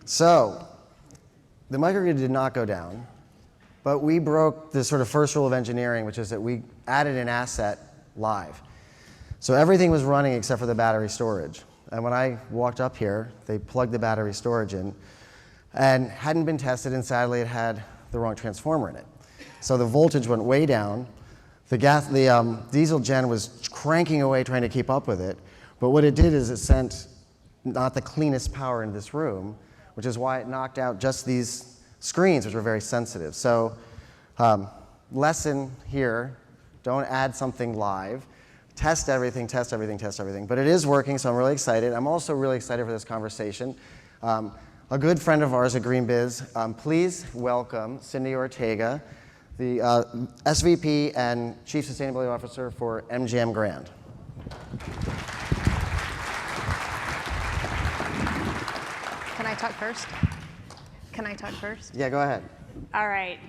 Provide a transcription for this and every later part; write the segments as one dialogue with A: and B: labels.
A: So the microgrid did not go down, but we broke the sort of first rule of engineering, which is that we added an asset live. So everything was running except for the battery storage. And when I walked up here, they plugged the battery storage in and hadn't been tested, and sadly it had the wrong transformer in it. So the voltage went way down. The diesel gen was cranking away trying to keep up with it, but what it did is it sent not the cleanest power into this room, which is why it knocked out just these screens, which were very sensitive. So lesson here, don't add something live. Test everything, test everything, test everything. But it is working, so I'm really excited. I'm also really excited for this conversation. A good friend of ours at GreenBiz, please welcome Cindy Ortega, the SVP and Chief Sustainability Officer for MGM Grand.
B: Can I talk first? Can I talk first?
A: Yeah, go ahead.
B: All right.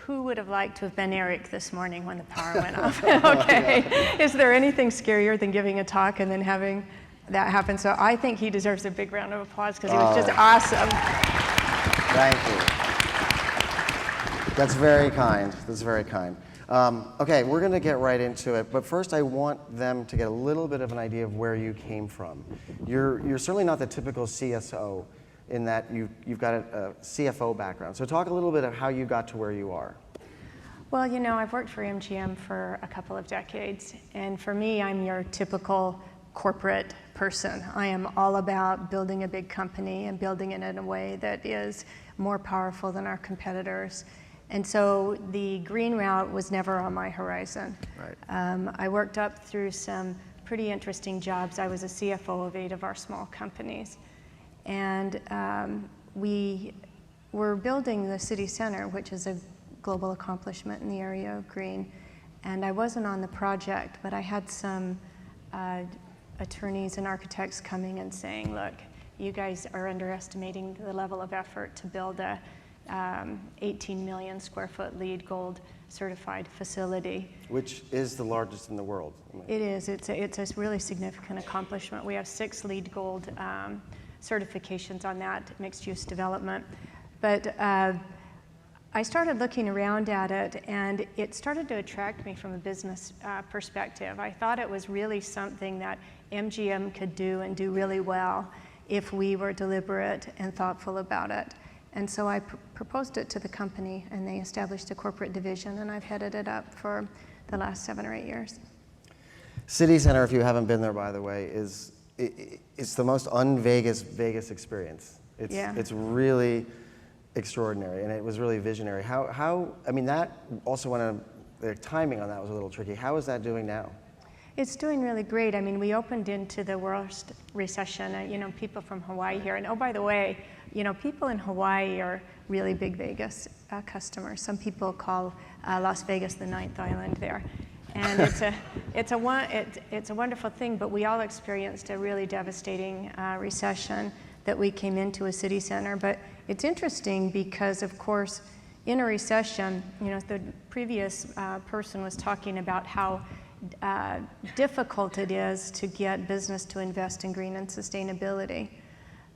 B: Who would have liked to have been Eric this morning when the power went off? Okay. Is there anything scarier than giving a talk and then having that happen? So I think he deserves a big round of applause because he was just awesome.
A: Thank you. That's very kind. That's very kind. Okay, we're going to get right into it, but first I want them to get a little bit of an idea of where you came from. You're certainly not the typical CSO in that you've got a CFO background. So talk a little bit of how you got to where you are.
B: Well, you know, I've worked for MGM for a couple of decades, and for me, I'm your typical corporate person. I am all about building a big company and building it in a way that is more powerful than our competitors. And so the green route was never on my horizon.
A: Right.
B: I worked up through some pretty interesting jobs. I was a CFO of 8 of our small companies. And we were building the city center, which is a global accomplishment in the area of green. And I wasn't on the project, but I had some attorneys and architects coming and saying, look, you guys are underestimating the level of effort to build a 18 million square foot LEED Gold certified facility.
A: Which is the largest in the world.
B: It is. It's a really significant accomplishment. We have 6 LEED Gold certifications on that mixed use development. But I started looking around at it, and it started to attract me from a business perspective. I thought it was really something that MGM could do and do really well if we were deliberate and thoughtful about it. And so I proposed it to the company, and they established a corporate division, and I've headed it up for the last 7 or 8 years.
A: City Center, if you haven't been there, by the way, it's the most un-Vegas experience. It's really extraordinary, and it was really visionary. I mean, that also the timing on that was a little tricky. How is that doing now?
B: It's doing really great. I mean, we opened into the worst recession. You know, people from Hawaii here, and oh, by the way, you know, people in Hawaii are really big Vegas customers. Some people call Las Vegas the 9th island there. And it's a wonderful thing, but we all experienced a really devastating recession that we came into a city center. But it's interesting because, of course, in a recession, you know, the previous person was talking about how difficult it is to get business to invest in green and sustainability.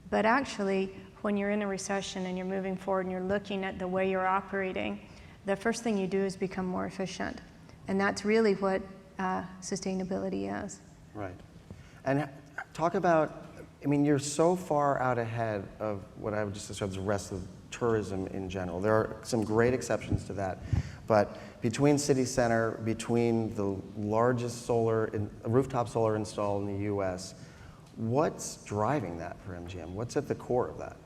B: But actually, when you're in a recession and you're moving forward and you're looking at the way you're operating, the first thing you do is become more efficient. And that's really what sustainability is.
A: Right. And talk about, I mean, you're so far out ahead of what I would just describe as the rest of tourism in general. There are some great exceptions to that. But between City Center, between the largest rooftop solar install in the US, what's driving that for MGM? What's at the core of that?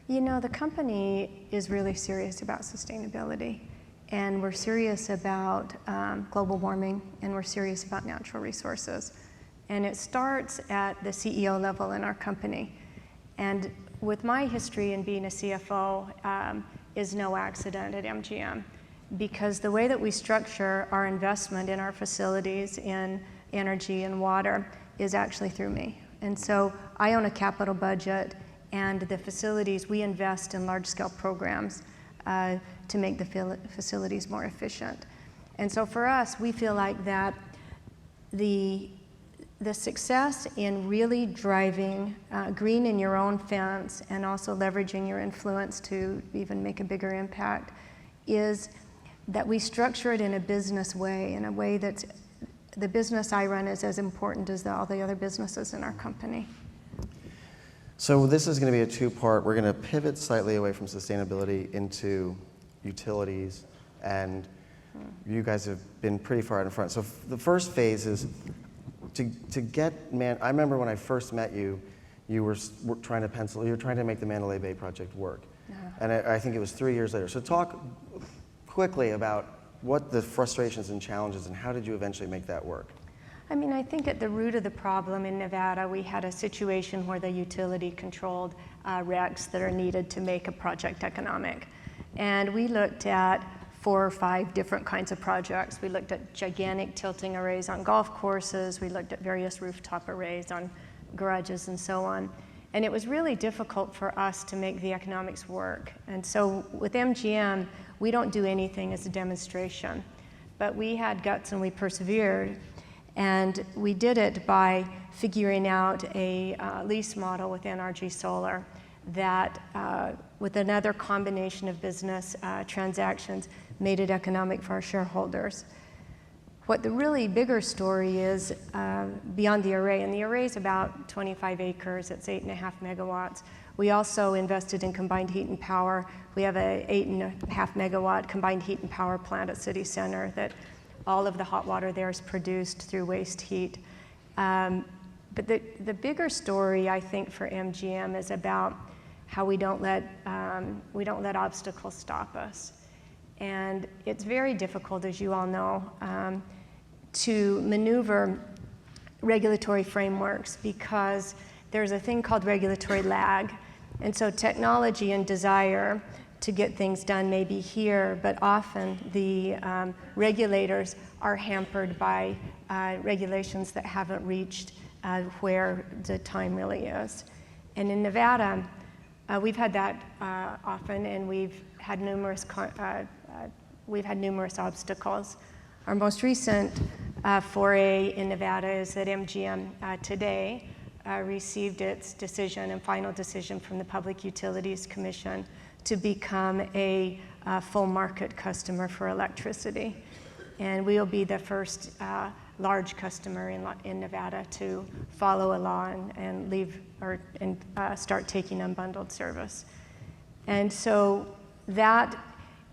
B: You know, the company is really serious about sustainability. And we're serious about global warming, and we're serious about natural resources. And it starts at the CEO level in our company. And with my history in being a CFO is no accident at MGM, because the way that we structure our investment in our facilities in energy and water is actually through me. And so I own a capital budget, and the facilities, we invest in large-scale programs to make the facilities more efficient. And so for us, we feel like that the the success in really driving green in your own fence and also leveraging your influence to even make a bigger impact is that we structure it in a business way, in a way that the business I run is as important as all the other businesses in our company.
A: So this is going to be a two-part. We're going to pivot slightly away from sustainability into utilities, and you guys have been pretty far out in front. So the first phase is to get I remember when I first met you, you were trying to make the Mandalay Bay project work. And I think it was 3 years later. So talk quickly about what the frustrations and challenges and how did you eventually make that work?
B: I mean, I think at the root of the problem in Nevada, we had a situation where the utility controlled regs that are needed to make a project economic. And we looked at 4 or 5 different kinds of projects. We looked at gigantic tilting arrays on golf courses. We looked at various rooftop arrays on garages and so on. And it was really difficult for us to make the economics work. And so with MGM, we don't do anything as a demonstration. But we had guts and we persevered. And we did it by figuring out a lease model with NRG Solar that, with another combination of business transactions, made it economic for our shareholders. What the really bigger story is beyond the array, and the array is about 25 acres, it's 8.5 megawatts. We also invested in combined heat and power. We have a 8.5 megawatt combined heat and power plant at City Center that all of the hot water there is produced through waste heat. But the bigger story, I think, for MGM is about how we don't let obstacles stop us. And it's very difficult, as you all know, to maneuver regulatory frameworks because there's a thing called regulatory lag. And so technology and desire to get things done may be here, but often the regulators are hampered by regulations that haven't reached where the time really is. And in Nevada, we've had that often, and we've had numerous obstacles. Our most recent foray in Nevada is that MGM today received its decision and final decision from the Public Utilities Commission to become a full market customer for electricity. And we will be the first large customer in Nevada to follow a law and start taking unbundled service. And so that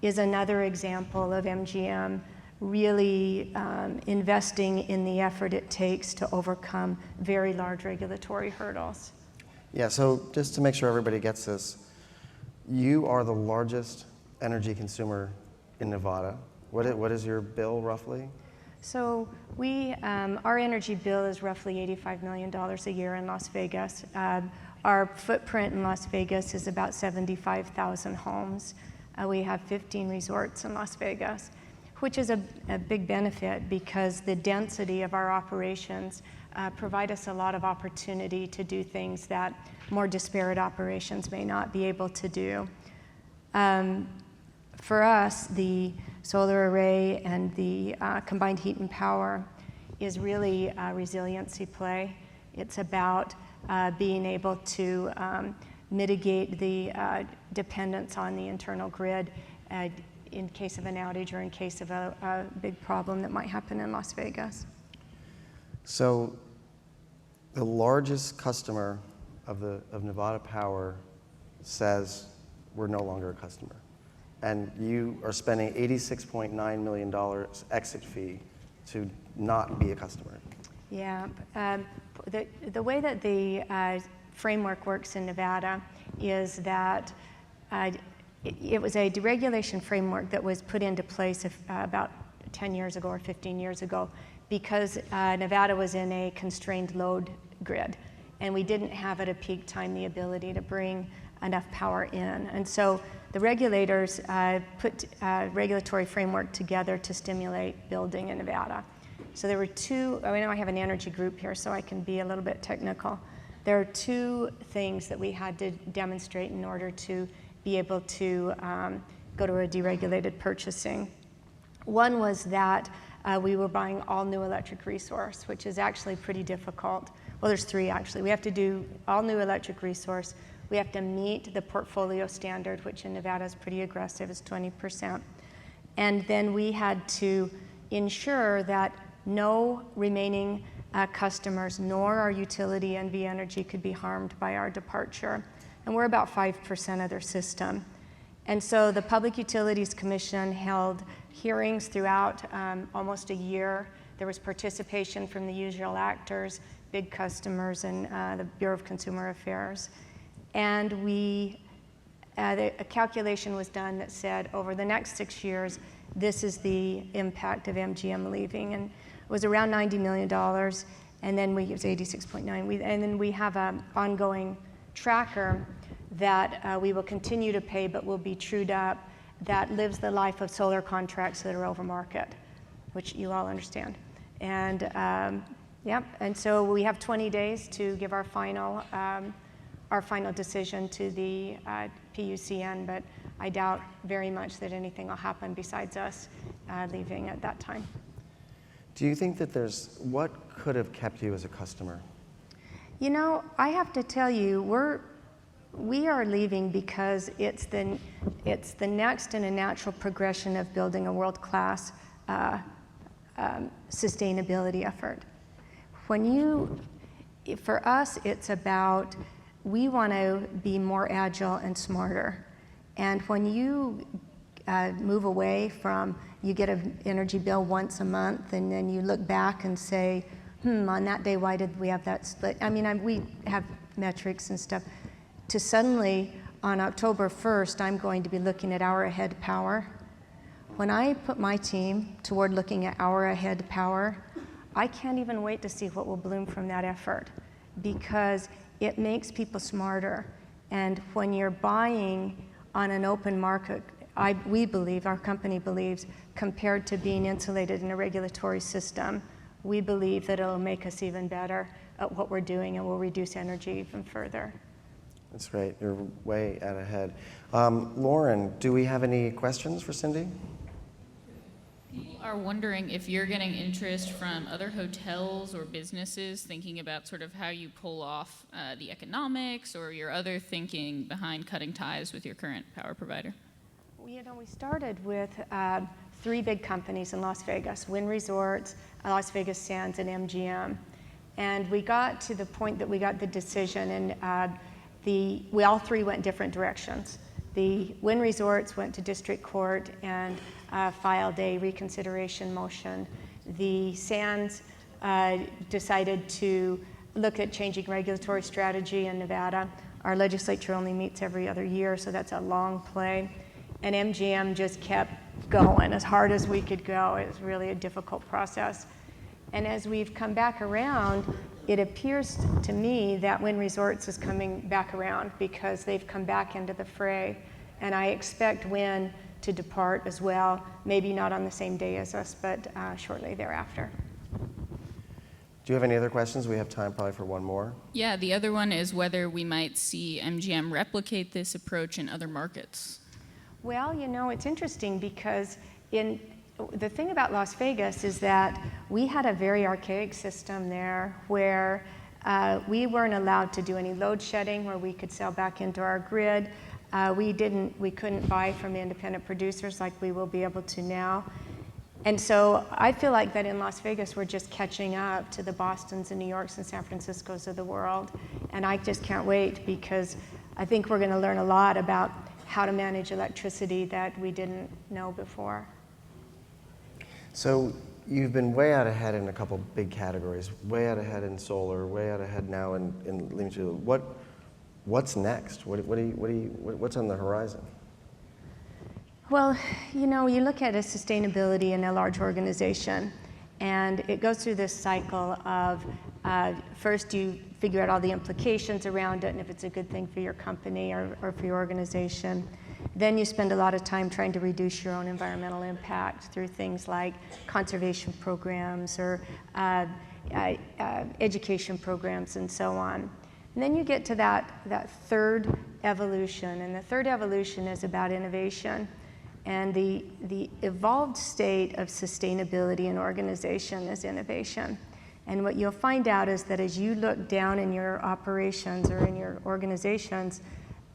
B: is another example of MGM really investing in the effort it takes to overcome very large regulatory hurdles.
A: Yeah, so just to make sure everybody gets this, you are the largest energy consumer in Nevada. What is your bill roughly?
B: So our energy bill is roughly $85 million a year in Las Vegas. Our footprint in Las Vegas is about 75,000 homes. We have 15 resorts in Las Vegas, which is a big benefit because the density of our operations provide us a lot of opportunity to do things that more disparate operations may not be able to do. For us, the solar array and the combined heat and power is really a resiliency play. It's about being able to mitigate the dependence on the internal grid in case of an outage or in case of a big problem that might happen in Las Vegas.
A: So the largest customer of Nevada Power says we're no longer a customer. And you are spending $86.9 million exit fee to not be a customer.
B: Yeah, the way that the framework works in Nevada is that it was a deregulation framework that was put into place about 10 years ago or 15 years ago because Nevada was in a constrained load grid and we didn't have at a peak time the ability to bring enough power in. And so the regulators put a regulatory framework together to stimulate building in Nevada. So there were I know I have an energy group here, so I can be a little bit technical. There are 2 things that we had to demonstrate in order to be able to go to a deregulated purchasing. One was that we were buying all new electric resource, which is actually pretty difficult. Well, there's three actually. We have to do all new electric resource. We have to meet the portfolio standard, which in Nevada is pretty aggressive, is 20%. And then we had to ensure that no remaining customers nor our utility NV Energy could be harmed by our departure. And we're about 5% of their system. And so the Public Utilities Commission held hearings throughout almost a year. There was participation from the usual actors, big customers, and the Bureau of Consumer Affairs. And a calculation was done that said over the next 6 years, this is the impact of MGM leaving. And it was around $90 million, and then it was 86.9. And then we have an ongoing tracker that we will continue to pay, but will be trued up, that lives the life of solar contracts that are over market, which you all understand. And and so we have 20 days to give our final decision to the PUCN, but I doubt very much that anything will happen besides us leaving at that time.
A: Do you think that what could have kept you as a customer?
B: You know, I have to tell you, we are leaving because it's the next in a natural progression of building a world-class sustainability effort. For us, it's about, we want to be more agile and smarter. And when you move away from, you get an energy bill once a month, and then you look back and say, on that day, why did we have that split? I mean, we have metrics and stuff. To suddenly, on October 1st, I'm going to be looking at hour ahead power. When I put my team toward looking at hour ahead power, I can't even wait to see what will bloom from that effort, because it makes people smarter. And when you're buying on an open market, we believe, our company believes, compared to being insulated in a regulatory system, we believe that it'll make us even better at what we're doing and will reduce energy even further.
A: That's great. You're way out ahead. Lauren, do we have any questions for Cindy?
C: People are wondering if you're getting interest from other hotels or businesses thinking about sort of how you pull off the economics, or your other thinking behind cutting ties with your current power provider.
B: Well, you know, we started with 3 big companies in Las Vegas: Wynn Resorts, Las Vegas Sands, and MGM. And we got to the point that we got the decision, and we all 3 went different directions. The Wynn Resorts went to district court and filed a reconsideration motion. The Sands decided to look at changing regulatory strategy in Nevada. Our legislature only meets every other year, so that's a long play. And MGM just kept going as hard as we could go. It was really a difficult process. And as we've come back around, it appears to me that Wynn Resorts is coming back around, because they've come back into the fray. And I expect Wynn to depart as well, maybe not on the same day as us, but shortly thereafter.
A: Do you have any other questions? We have time probably for one more.
C: Yeah, the other one is whether we might see MGM replicate this approach in other markets.
B: Well, you know, it's interesting, because the thing about Las Vegas is that we had a very archaic system there where we weren't allowed to do any load shedding, where we could sell back into our grid. We couldn't buy from independent producers like we will be able to now. And so I feel like that in Las Vegas, we're just catching up to the Bostons and New Yorks and San Franciscos of the world. And I just can't wait, because I think we're going to learn a lot about how to manage electricity that we didn't know before.
A: So you've been way out ahead in a couple big categories, way out ahead in solar, way out ahead now in limited. What's next? What's on the horizon?
B: Well, you know, you look at a sustainability in a large organization, and it goes through this cycle of first you figure out all the implications around it and if it's a good thing for your company or for your organization. Then you spend a lot of time trying to reduce your own environmental impact through things like conservation programs or education programs and so on. And then you get to that 3rd evolution, and the 3rd evolution is about innovation. And the evolved state of sustainability in organization is innovation. And what you'll find out is that as you look down in your operations or in your organizations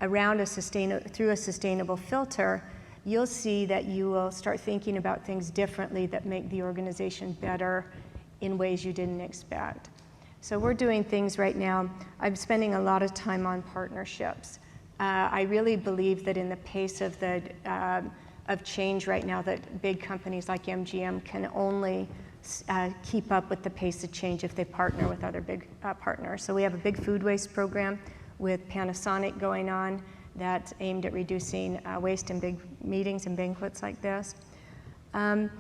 B: around through a sustainable filter, you'll see that you will start thinking about things differently that make the organization better in ways you didn't expect. So we're doing things right now. I'm spending a lot of time on partnerships. I really believe that in the pace of change right now, that big companies like MGM can only keep up with the pace of change if they partner with other big partners. So we have a big food waste program with Panasonic going on that's aimed at reducing waste in big meetings and banquets like this. And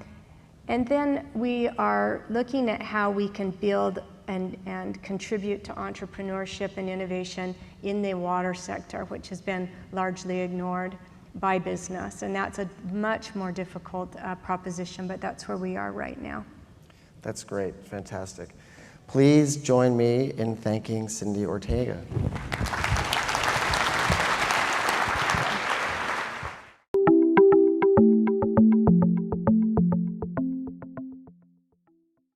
B: then we are looking at how we can build and contribute to entrepreneurship and innovation in the water sector, which has been largely ignored by business. And that's a much more difficult proposition, but that's where we are right now.
A: That's great, fantastic. Please join me in thanking Cindy Ortega.